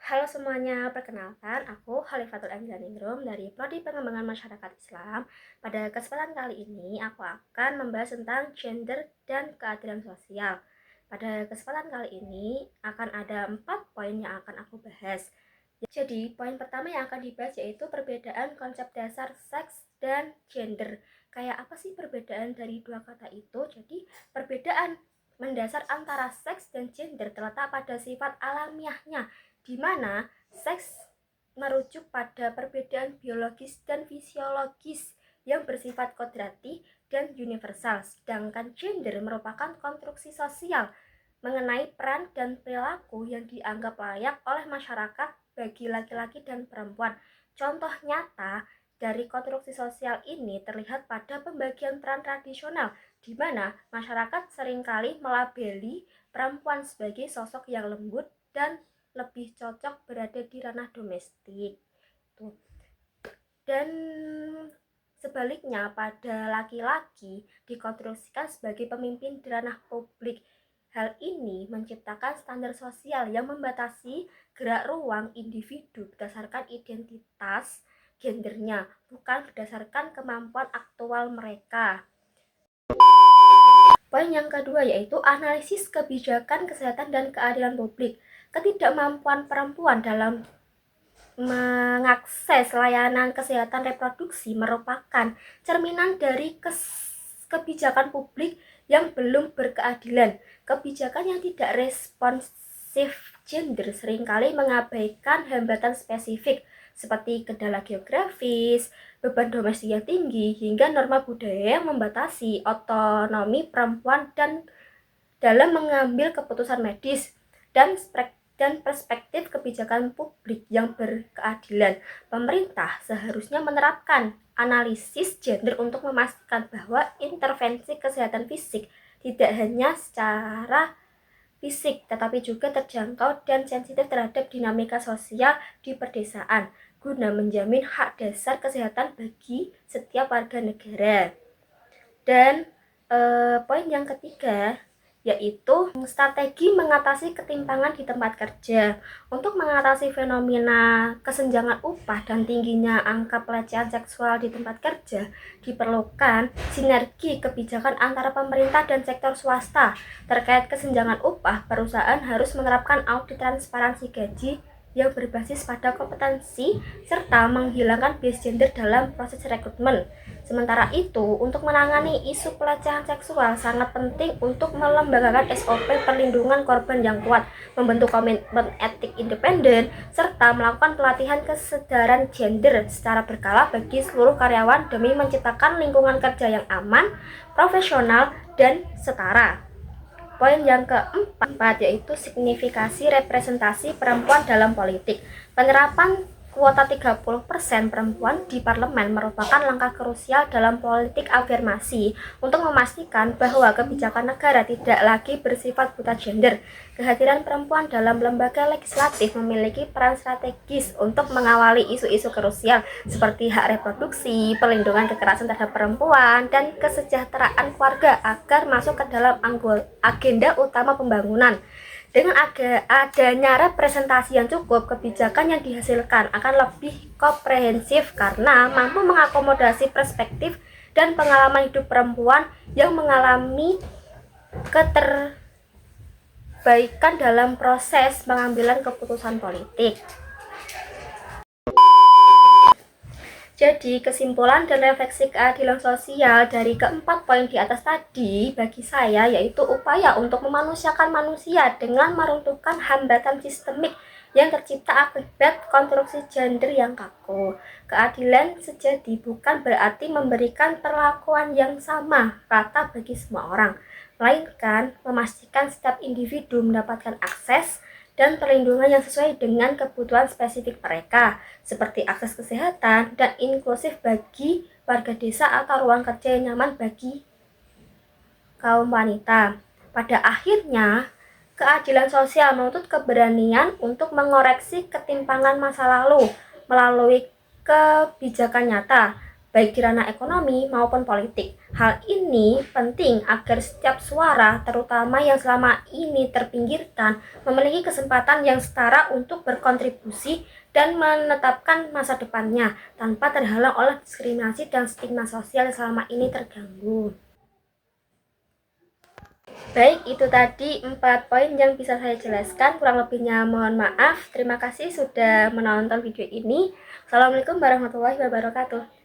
Halo semuanya, perkenalkan aku Khalifatul Anjaningrum dari Prodi Pengembangan Masyarakat Islam. Pada kesempatan kali ini aku akan membahas tentang gender dan keadilan sosial. Pada kesempatan kali ini akan ada 4 poin yang akan aku bahas. Jadi, poin pertama yang akan dibahas yaitu perbedaan konsep dasar seks dan gender. Kayak apa sih perbedaan dari dua kata itu? Jadi, perbedaan mendasar antara seks dan gender terletak pada sifat alamiahnya, di mana seks merujuk pada perbedaan biologis dan fisiologis yang bersifat kodrati dan universal, sedangkan gender merupakan konstruksi sosial mengenai peran dan perilaku yang dianggap layak oleh masyarakat bagi laki-laki dan perempuan. Contoh nyata dari konstruksi sosial ini terlihat pada pembagian peran tradisional, di mana masyarakat seringkali melabeli perempuan sebagai sosok yang lembut dan lebih cocok berada di ranah domestik. Dan sebaliknya pada laki-laki dikonstruksikan sebagai pemimpin di ranah publik. Hal ini menciptakan standar sosial yang membatasi gerak ruang individu berdasarkan identitas gendernya, bukan berdasarkan kemampuan aktual mereka. Poin yang kedua yaitu analisis kebijakan kesehatan dan keadilan publik. Ketidakmampuan perempuan dalam mengakses layanan kesehatan reproduksi merupakan cerminan dari kebijakan publik yang belum berkeadilan. Kebijakan yang tidak responsif gender seringkali mengabaikan hambatan spesifik seperti kendala geografis, beban domestik yang tinggi, hingga norma budaya yang membatasi otonomi perempuan dan dalam mengambil keputusan medis dan perspektif kebijakan publik yang berkeadilan. Pemerintah seharusnya menerapkan analisis gender untuk memastikan bahwa intervensi kesehatan fisik tidak hanya secara fisik, tetapi juga terjangkau dan sensitif terhadap dinamika sosial di pedesaan, guna menjamin hak dasar kesehatan bagi setiap warga negara. Dan poin yang ketiga yaitu strategi mengatasi ketimpangan di tempat kerja. Untuk mengatasi fenomena kesenjangan upah dan tingginya angka pelecehan seksual di tempat kerja, diperlukan sinergi kebijakan antara pemerintah dan sektor swasta. Terkait kesenjangan upah, perusahaan harus menerapkan audit transparansi gaji yang berbasis pada kompetensi serta menghilangkan bias gender dalam proses rekrutmen. Sementara itu, untuk menangani isu pelecehan seksual sangat penting untuk melembagakan SOP perlindungan korban yang kuat, membentuk komitmen etik independen, serta melakukan pelatihan kesadaran gender secara berkala bagi seluruh karyawan demi menciptakan lingkungan kerja yang aman, profesional, dan setara. Poin yang keempat yaitu signifikasi representasi perempuan dalam politik. Penerapan kuota 30% perempuan di parlemen merupakan langkah krusial dalam politik afirmasi untuk memastikan bahwa kebijakan negara tidak lagi bersifat buta gender. Kehadiran perempuan dalam lembaga legislatif memiliki peran strategis untuk mengawali isu-isu krusial seperti hak reproduksi, perlindungan kekerasan terhadap perempuan, dan kesejahteraan keluarga agar masuk ke dalam agenda utama pembangunan. Dengan adanya representasi yang cukup, kebijakan yang dihasilkan akan lebih komprehensif karena mampu mengakomodasi perspektif dan pengalaman hidup perempuan yang mengalami keterbaikan dalam proses pengambilan keputusan politik. Jadi, kesimpulan dan refleksi keadilan sosial dari keempat poin di atas tadi bagi saya yaitu upaya untuk memanusiakan manusia dengan meruntuhkan hambatan sistemik yang tercipta akibat konstruksi gender yang kaku. Keadilan sejati bukan berarti memberikan perlakuan yang sama rata bagi semua orang, melainkan memastikan setiap individu mendapatkan akses dan perlindungan yang sesuai dengan kebutuhan spesifik mereka, seperti akses kesehatan dan inklusif bagi warga desa atau ruang kerja yang nyaman bagi kaum wanita. Pada akhirnya, keadilan sosial menuntut keberanian untuk mengoreksi ketimpangan masa lalu melalui kebijakan nyata, baik di ranah ekonomi maupun politik. Hal ini penting agar setiap suara, terutama yang selama ini terpinggirkan, memiliki kesempatan yang setara untuk berkontribusi dan menetapkan masa depannya tanpa terhalang oleh diskriminasi dan stigma sosial yang selama ini terganggu. Baik, itu tadi 4 poin yang bisa saya jelaskan. Kurang lebihnya mohon maaf. Terima kasih sudah menonton video ini. Assalamualaikum warahmatullahi wabarakatuh.